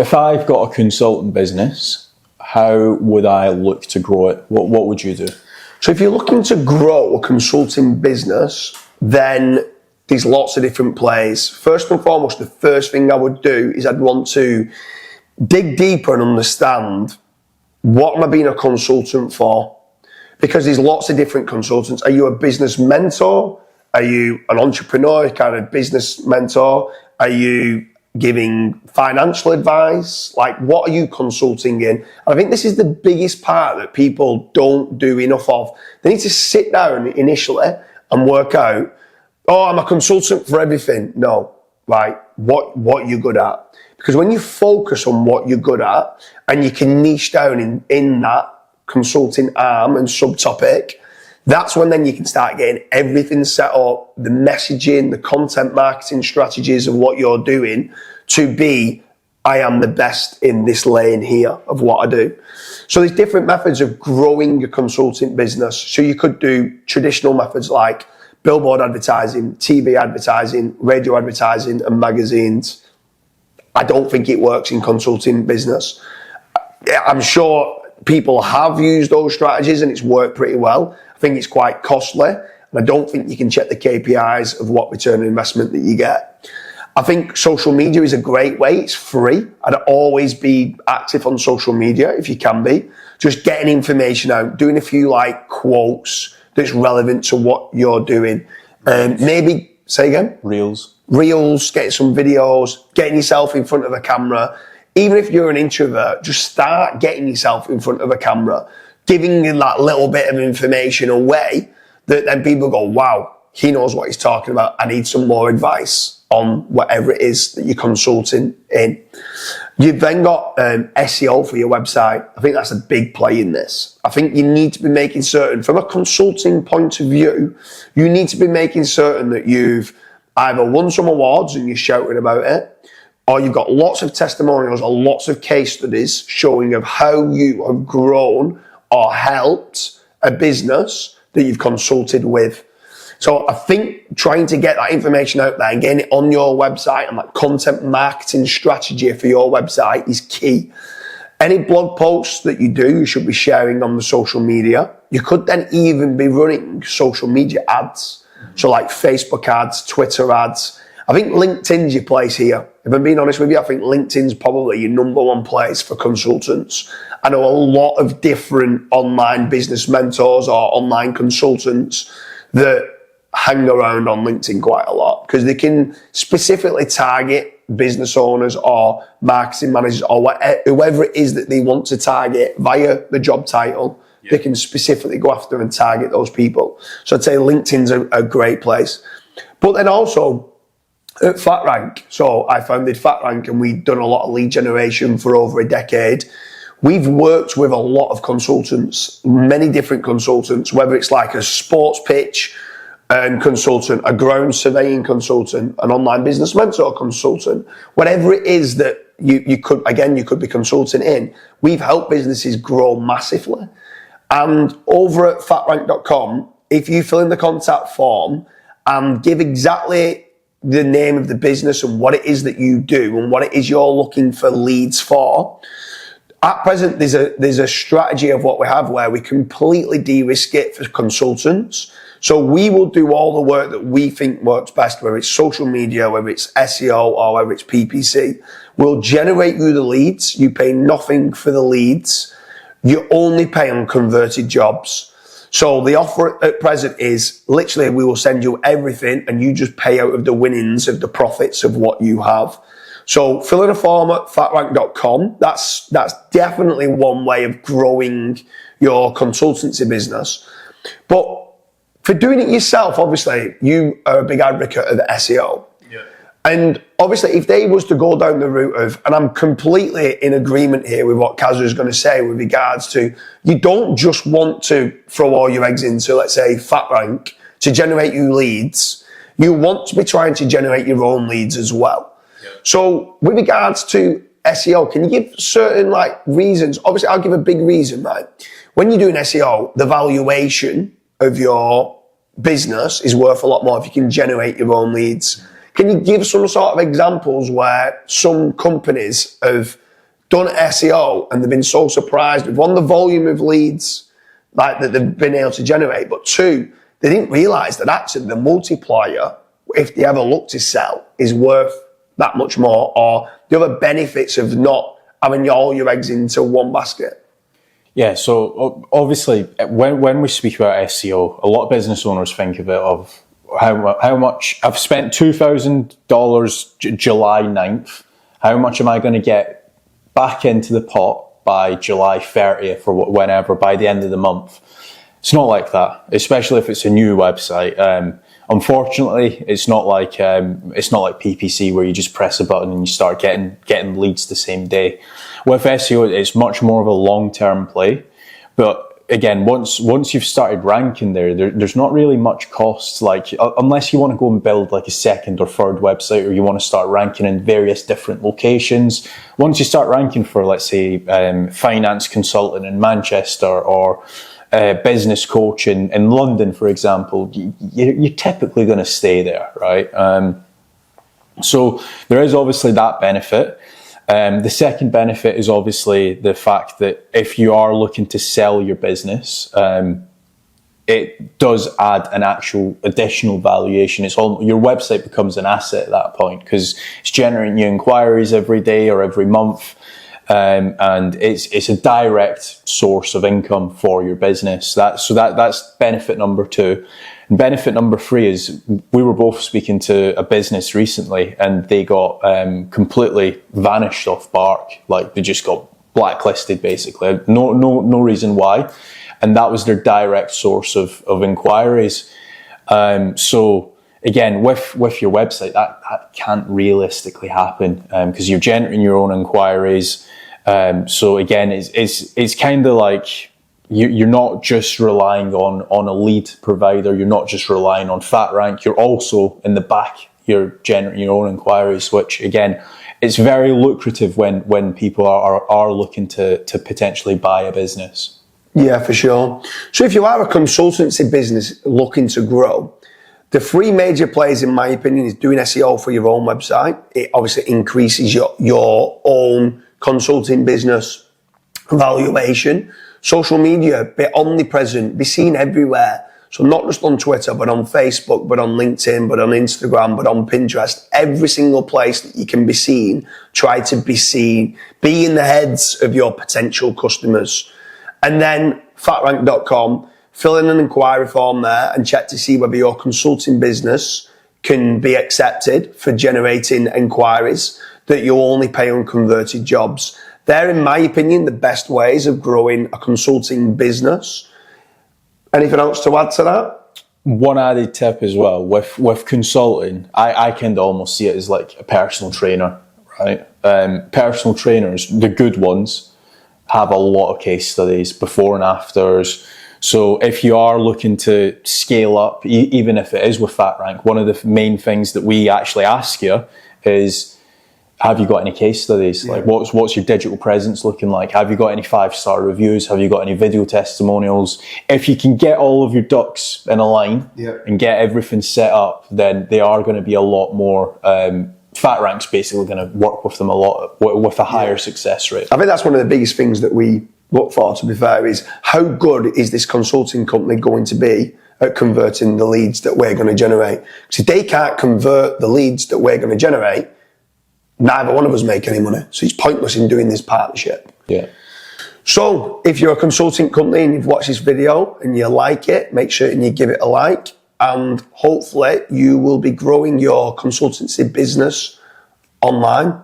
If I've got a consultant business, how would I look to grow it? What would you do? So if you're looking to grow a consulting business, then there's lots of different plays. First and foremost, the first thing I would do is I'd want to dig deeper and understand, what am I being a consultant for? Because there's lots of different consultants. Are you a business mentor? Are you an entrepreneur, kind of business mentor? Are you giving financial advice? Like, what are you consulting in? And I think this is the biggest part that people don't do enough of. They need to sit down initially and work out, oh, I'm a consultant for everything. No, right? What you're good at. Because when you focus on what you're good at and you can niche down in that consulting arm and subtopic, that's when then you can start getting everything set up, the messaging, the content marketing strategies of what you're doing to be, I am the best in this lane here of what I do. So there's different methods of growing your consulting business. So you could do traditional methods like billboard advertising, TV advertising, radio advertising, and magazines. I don't think it works in consulting business. I'm sure people have used those strategies and it's worked pretty well. I think it's quite costly, and I don't think you can check the KPIs of what return on investment that you get. I think social media is a great way. It's free. I'd always be active on social media if you can be. Just getting information out, doing a few like quotes that's relevant to what you're doing. Maybe, say again? Reels, getting some videos, getting yourself in front of a camera. Even if you're an introvert, just start getting yourself in front of a camera, giving that little bit of information away that then people go, wow, he knows what he's talking about. I need some more advice on whatever it is that you're consulting in. You've then got SEO for your website. I think that's a big play in this. I think you need to be making certain, from a consulting point of view, you need to be making certain that you've either won some awards and you're shouting about it, or you've got lots of testimonials or lots of case studies showing of how you have grown or helped a business that you've consulted with. So I think trying to get that information out there and getting it on your website and that content marketing strategy for your website is key. Any blog posts that you do, you should be sharing on the social media. You could then even be running social media ads. So like Facebook ads, Twitter ads. I think LinkedIn's your place here. If I'm being honest with you, I think LinkedIn's probably your number one place for consultants. I know a lot of different online business mentors or online consultants that hang around on LinkedIn quite a lot because they can specifically target business owners or marketing managers or whoever it is that they want to target via the job title. They can specifically go after and target those people. So I'd say LinkedIn's a great place. But then also at FatRank, so I founded FatRank and we've done a lot of lead generation for over a decade. We've worked with a lot of consultants, many different consultants, whether it's like a sports pitch consultant, a ground surveying consultant, an online business mentor consultant, whatever it is that you could be consulting in. We've helped businesses grow massively. And over at fatrank.com, if you fill in the contact form and give exactly the name of the business and what it is that you do and what it is you're looking for leads for, at present there's a strategy of what we have where we completely de-risk it for consultants. So we will do all the work that we think works best, whether it's social media, whether it's SEO, or whether it's PPC. We'll generate you the leads. You pay nothing for the leads. You only pay on converted jobs. So the offer at present is literally we will send you everything and you just pay out of the winnings of the profits of what you have. So fill in a form at fatrank.com. That's definitely one way of growing your consultancy business. But for doing it yourself, obviously, you are a big advocate of SEO. Yeah. And obviously, if they was to go down the route of, and I'm completely in agreement here with what Kazu is going to say with regards to, you don't just want to throw all your eggs into, let's say, FatRank to generate you leads. You want to be trying to generate your own leads as well. Yeah. So with regards to SEO, can you give certain reasons? Obviously, I'll give a big reason, right? When you're doing SEO, the valuation of your business is worth a lot more if you can generate your own leads. Can you give some sort of examples where some companies have done SEO and they've been so surprised with, one, the volume of leads like that they've been able to generate, but two, they didn't realise that actually the multiplier, if they ever look to sell, is worth that much more, or the other benefits of not having all your eggs into one basket. Yeah, so obviously when we speak about SEO, a lot of business owners think of it of how much I've spent $2,000 July 9th. How much am I going to get back into the pot by July 30th or whenever, by the end of the month? It's not like that, especially if it's a new website. Unfortunately, it's not like PPC where you just press a button and you start getting leads the same day. With SEO, it's much more of a long-term play. But again, once you've started ranking there's not really much cost. Like unless you want to go and build like a second or third website, or you want to start ranking in various different locations. Once you start ranking for, let's say, finance consultant in Manchester, or business coach in London, for example, you're typically going to stay there, right? So there is obviously that benefit. The second benefit is obviously the fact that if you are looking to sell your business, it does add an actual additional valuation. Your website becomes an asset at that point, because it's generating new inquiries every day or every month. And it's a direct source of income for your business. That's benefit number two. And benefit number three is, we were both speaking to a business recently, and they got completely vanished off Bark. Like, they just got blacklisted, basically. No reason why. And that was their direct source of inquiries. So again, with your website, that can't realistically happen, because you're generating your own inquiries. So again, it's kind of like you're not just relying on a lead provider. You're not just relying on FatRank. You're also in the back, you're generating your own inquiries, which again, it's very lucrative when people are looking to potentially buy a business. Yeah, for sure. So if you are a consultancy business looking to grow, the three major plays, in my opinion, is doing SEO for your own website. It obviously increases your own consulting business valuation. Social media, be omnipresent, be seen everywhere. So not just on Twitter, but on Facebook, but on LinkedIn, but on Instagram, but on Pinterest. Every single place that you can be seen, try to be seen. Be in the heads of your potential customers. And then fatrank.com, fill in an inquiry form there and check to see whether your consulting business can be accepted for generating inquiries that you'll only pay on converted jobs. They're, in my opinion, the best ways of growing a consulting business. Anything else to add to that? One added tip as well, with consulting, I can almost see it as like a personal trainer, right? Personal trainers, the good ones, have a lot of case studies, before and afters. So if you are looking to scale up, even if it is with FatRank, one of the main things that we actually ask you is, have you got any case studies? Yeah. Like, what's your digital presence looking like? Have you got any 5-star reviews? Have you got any video testimonials? If you can get all of your ducks in a line, yeah, and get everything set up, then they are going to be a lot more. FatRank's basically going to work with them a lot with a higher success rate. I think that's one of the biggest things that we look for, to be fair, is how good is this consulting company going to be at converting the leads that we're going to generate? Because if they can't convert the leads that we're going to generate, neither one of us make any money. So it's pointless in doing this partnership. Yeah. So if you're a consulting company and you've watched this video and you like it, make sure and you give it a like. And hopefully you will be growing your consultancy business online